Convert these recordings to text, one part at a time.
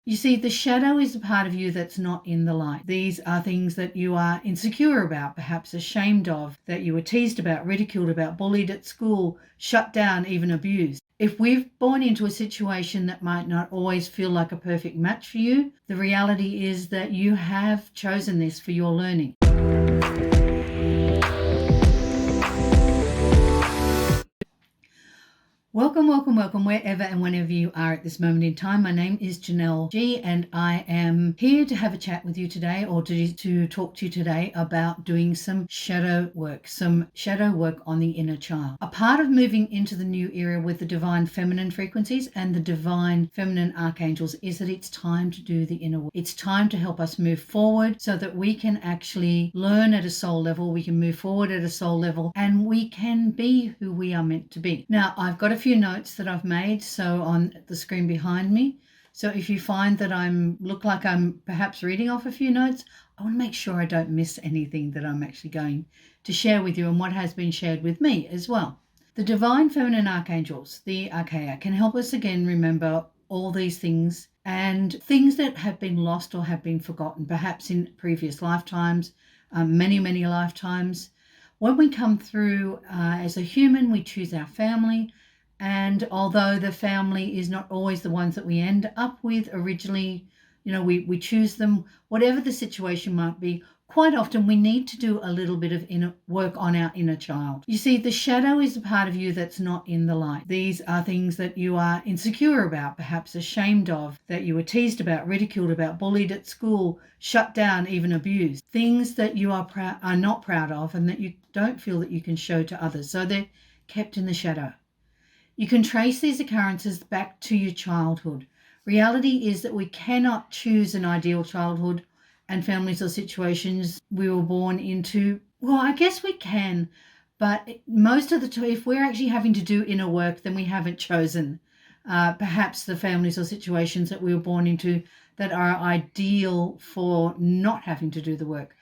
You see, the shadow is the part of you that's not in the light. These are things that you are insecure about, perhaps ashamed of, that you were teased about, ridiculed about, bullied at school, shut down, even abused. If we've born into a situation that might not always feel like a perfect match for you, the reality is that you have chosen this for your learning. Welcome, welcome, welcome, wherever and whenever you are at this moment in time. My name is Janelle G, and I am here to have a chat with you today, or to talk to you today about doing some shadow work on the inner child. A part of moving into the new era with the divine feminine frequencies and the divine feminine archangels is that it's time to do the inner work. It's time to help us move forward so that we can actually learn at a soul level, we can move forward at a soul level, and we can be who we are meant to be. Now, I've got a few notes that I've made on the screen behind me. So if you find that look like I'm perhaps reading off a few notes, I want to make sure I don't miss anything that I'm actually going to share with you and what has been shared with me as well. The Divine Feminine Archangels, the ARCHEIA, can help us again remember all these things and things that have been lost or have been forgotten, perhaps in previous lifetimes, many lifetimes. When we come through as a human, we choose our family. And although the family is not always the ones that we end up with originally, we choose them, whatever the situation might be, quite often we need to do a little bit of inner work on our inner child. You see, the shadow is the part of you that's not in the light. These are things that you are insecure about, perhaps ashamed of, that you were teased about, ridiculed about, bullied at school, shut down, even abused. Things that you are not proud of and that you don't feel that you can show to others. So they're kept in the shadow. You can trace these occurrences back to your childhood. Reality is that we cannot choose an ideal childhood and families or situations we were born into. Well, I guess we can, but most of the time, if we're actually having to do inner work, then we haven't chosen perhaps the families or situations that we were born into that are ideal for not having to do the work.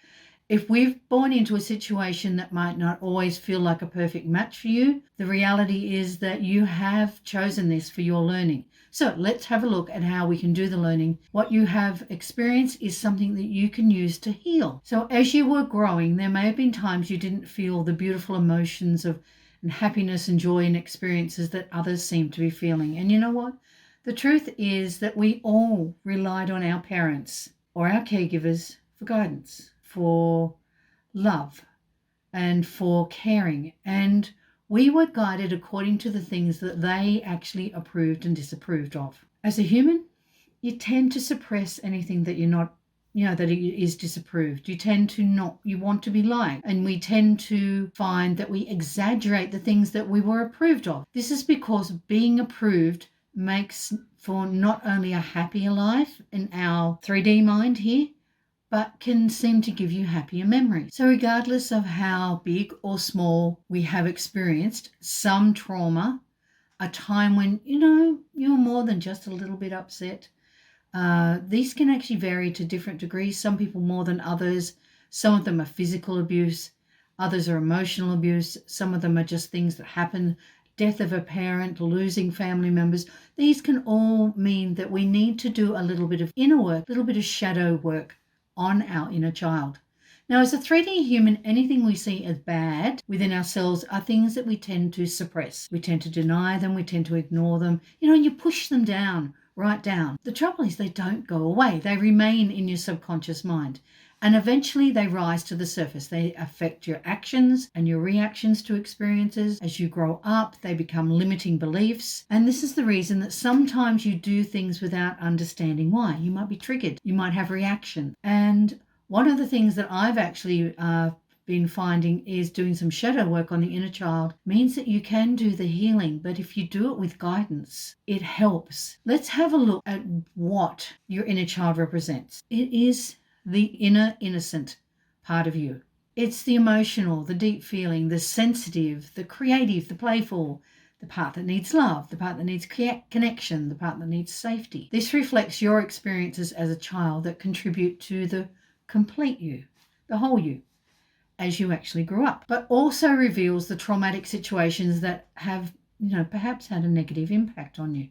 If we've born into a situation that might not always feel like a perfect match for you, the reality is that you have chosen this for your learning. So let's have a look at how we can do the learning. What you have experienced is something that you can use to heal. So as you were growing, there may have been times you didn't feel the beautiful emotions of and happiness and joy and experiences that others seem to be feeling. And you know what? The truth is that we all relied on our parents or our caregivers for guidance, for love, and for caring, and we were guided according to the things that they actually approved and disapproved of. As a human, you tend to suppress anything that you're not, that is disapproved. You want to be liked, and we tend to find that we exaggerate the things that we were approved of. This is because being approved makes for not only a happier life in our 3D mind here, but can seem to give you happier memories. So regardless of how big or small we have experienced some trauma, a time when, you're more than just a little bit upset, these can actually vary to different degrees. Some people more than others. Some of them are physical abuse. Others are emotional abuse. Some of them are just things that happen. Death of a parent, losing family members. These can all mean that we need to do a little bit of inner work, a little bit of shadow work on our inner child. Now, as a 3D human, anything we see as bad within ourselves are things that we tend to suppress. We tend to deny them, we tend to ignore them, and you push them down, right down. The trouble is they don't go away. They remain in your subconscious mind, and eventually they rise to the surface. They affect your actions and your reactions to experiences. As you grow up, they become limiting beliefs, and this is the reason that sometimes you do things without understanding why. You might be triggered, you might have reaction. And one of the things that I've actually been finding is doing some shadow work on the inner child means that you can do the healing, but if you do it with guidance, it helps. Let's have a look at what your inner child represents. It is the inner innocent part of you. It's the emotional, the deep feeling, the sensitive, the creative, the playful, the part that needs love, the part that needs connection, the part that needs safety. This reflects your experiences as a child that contribute to the complete you, the whole you, as you actually grew up, but also reveals the traumatic situations that have, perhaps had a negative impact on you.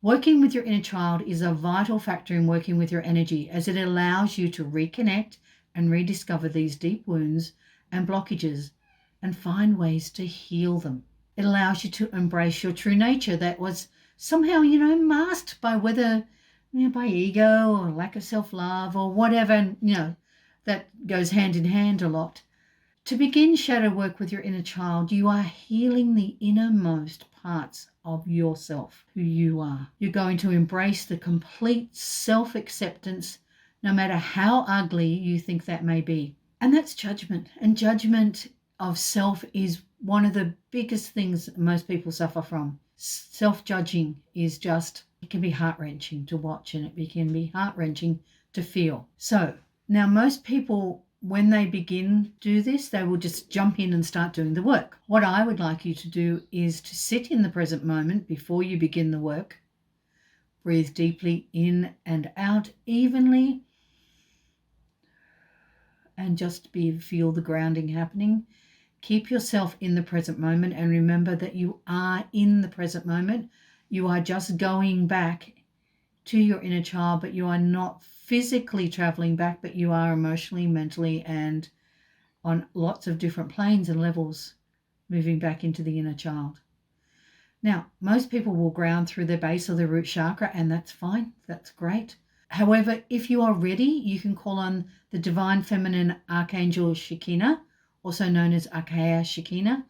Working with your inner child is a vital factor in working with your energy, as it allows you to reconnect and rediscover these deep wounds and blockages and find ways to heal them. It allows you to embrace your true nature that was somehow, masked by whether, by ego or lack of self-love or whatever, that goes hand in hand a lot. To begin shadow work with your inner child, you are healing the innermost parts of yourself, who you are. You're going to embrace the complete self-acceptance, no matter how ugly you think that may be. And that's judgment. And judgment of self is one of the biggest things most people suffer from. Self-judging is it can be heart-wrenching to watch, and it can be heart-wrenching to feel. So now most people, when they begin to do this, they will just jump in and start doing the work. What I would like you to do is to sit in the present moment before you begin the work. Breathe deeply in and out evenly, and just feel the grounding happening. Keep yourself in the present moment, and remember that you are in the present moment. You are just going back to your inner child, but you are not physically traveling back, but you are emotionally, mentally, and on lots of different planes and levels moving back into the inner child. Now, most people will ground through their base or their root chakra, and that's fine. That's great. However, if you are ready, you can call on the Divine Feminine Archangel SHEKINAH, also known as ARCHEIA SHEKINAH,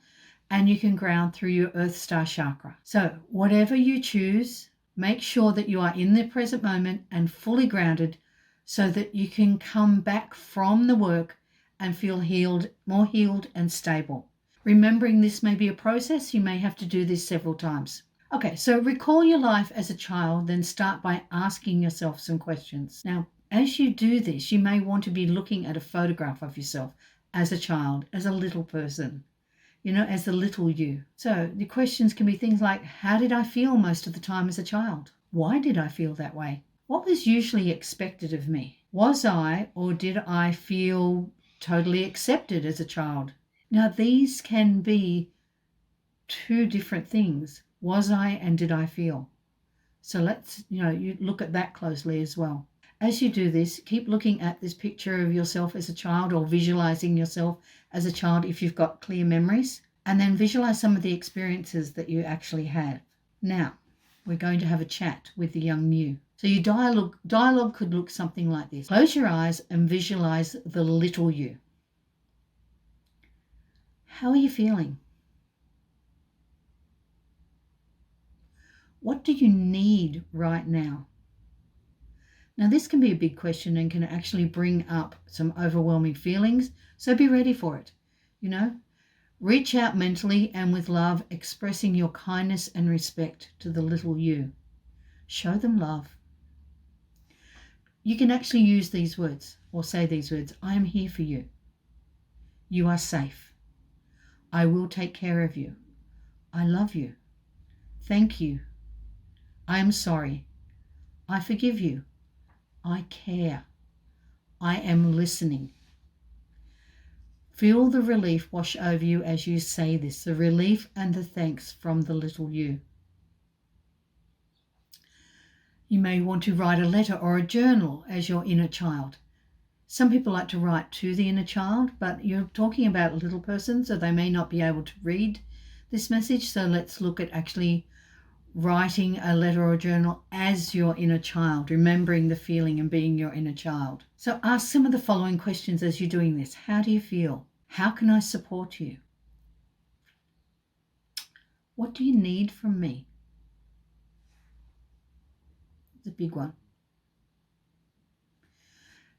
and you can ground through your Earth Star chakra. So whatever you choose, make sure that you are in the present moment and fully grounded, so that you can come back from the work and feel healed, more healed and stable. Remembering this may be a process, you may have to do this several times. Okay, so recall your life as a child, then start by asking yourself some questions. Now, as you do this, you may want to be looking at a photograph of yourself as a child, as a little person, as the little you. So the questions can be things like, how did I feel most of the time as a child? Why did I feel that way? What was usually expected of me? Was I or did I feel totally accepted as a child? Now, these can be two different things. Was I and did I feel? So let's, you look at that closely as well. As you do this, keep looking at this picture of yourself as a child, or visualizing yourself as a child if you've got clear memories, and then visualize some of the experiences that you actually had. Now, we're going to have a chat with the young you. So your dialogue could look something like this. Close your eyes and visualize the little you. How are you feeling? What do you need right now? Now, this can be a big question and can actually bring up some overwhelming feelings, so be ready for it. Reach out mentally and with love, expressing your kindness and respect to the little you. Show them love. You can actually use these words or say these words. I am here for you. You are safe. I will take care of you. I love you. Thank you. I am sorry. I forgive you. I care. I am listening. Feel the relief wash over you as you say this, the relief and the thanks from the little you. You may want to write a letter or a journal as your inner child. Some people like to write to the inner child, but you're talking about a little person, so they may not be able to read this message. So let's look at actually writing a letter or a journal as your inner child, remembering the feeling and being your inner child. So ask some of the following questions as you're doing this. How do you feel? How can I support you? What do you need from me? It's a big one.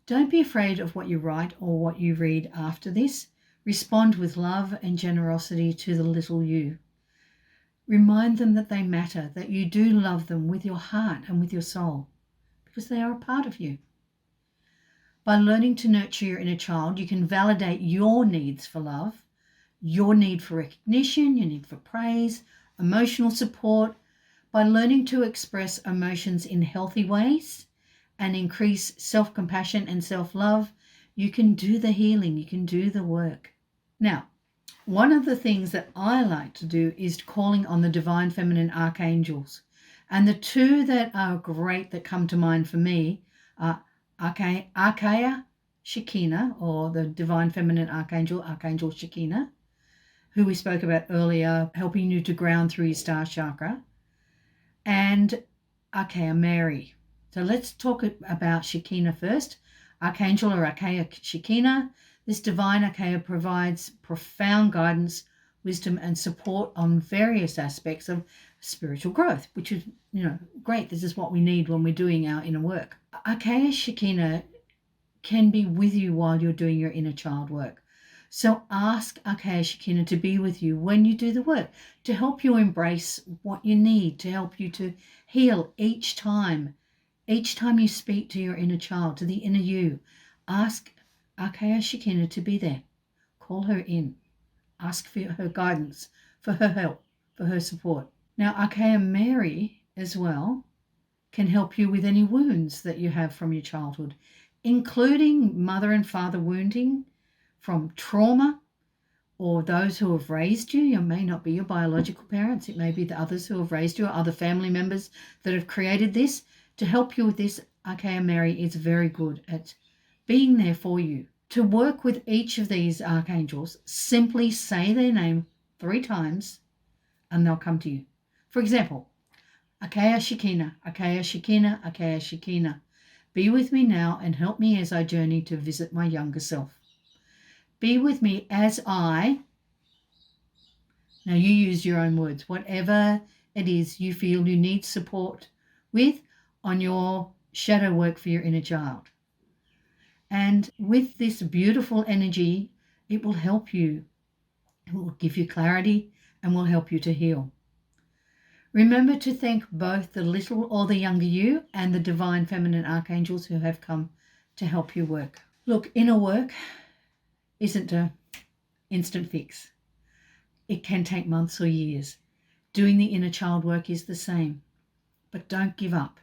Don't be afraid of what you write or what you read after this. Respond with love and generosity to the little you. Remind them that they matter, that you do love them with your heart and with your soul, because they are a part of you. By learning to nurture your inner child, you can validate your needs for love, your need for recognition, your need for praise, emotional support. By learning to express emotions in healthy ways and increase self-compassion and self-love, you can do the healing, you can do the work. Now, one of the things that I like to do is calling on the Divine Feminine Archangels. And the two that are great that come to mind for me are ARCHEIA, SHEKINAH, or the Divine Feminine Archangel, Archangel SHEKINAH, who we spoke about earlier, helping you to ground through your star chakra, and ARCHEIA Mary. So let's talk about SHEKINAH first. Archangel or ARCHEIA SHEKINAH. This divine ARCHEIA provides profound guidance, wisdom, and support on various aspects of spiritual growth, which is, great. This is what we need when we're doing our inner work. ARCHEIA SHEKINAH can be with you while you're doing your inner child work. So ask ARCHEIA SHEKINAH to be with you when you do the work, to help you embrace what you need, to help you to heal each time you speak to your inner child, to the inner you. Ask ARCHEIA SHEKINAH to be there. Call her in. Ask for her guidance, for her help, for her support. Now, ARCHEIA Mary as well can help you with any wounds that you have from your childhood, including mother and father wounding from trauma, or those who have raised you. It may not be your biological parents. It may be the others who have raised you, or other family members that have created this. To help you with this, ARCHEIA Mary is very good at being there for you. To work with each of these archangels, simply say their name 3 times and they'll come to you. For example, ARCHEIA SHEKINAH, ARCHEIA SHEKINAH, ARCHEIA SHEKINAH. Be with me now and help me as I journey to visit my younger self. Be with me as I, now you use your own words, whatever it is you feel you need support with on your shadow work for your inner child. And with this beautiful energy, it will help you. It will give you clarity and will help you to heal. Remember to thank both the little or the younger you and the Divine Feminine Archangels who have come to help you work. Look, inner work isn't an instant fix. It can take months or years. Doing the inner child work is the same. But don't give up.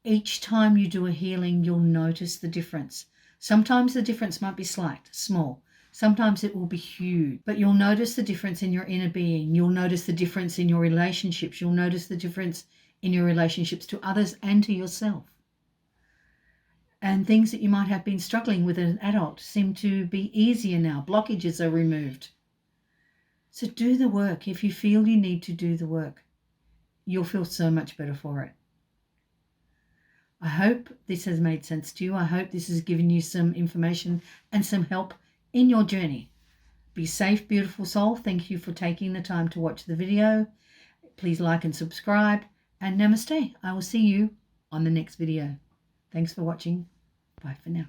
Each time you do a healing, you'll notice the difference. Sometimes the difference might be slight, small. Sometimes it will be huge. But you'll notice the difference in your inner being. You'll notice the difference in your relationships. You'll notice the difference in your relationships to others and to yourself. And things that you might have been struggling with as an adult seem to be easier now. Blockages are removed. So do the work. If you feel you need to do the work, you'll feel so much better for it. I hope this has made sense to you. I hope this has given you some information and some help in your journey. Be safe, beautiful soul. Thank you for taking the time to watch the video. Please like and subscribe. And namaste. I will see you on the next video. Thanks for watching. Bye for now.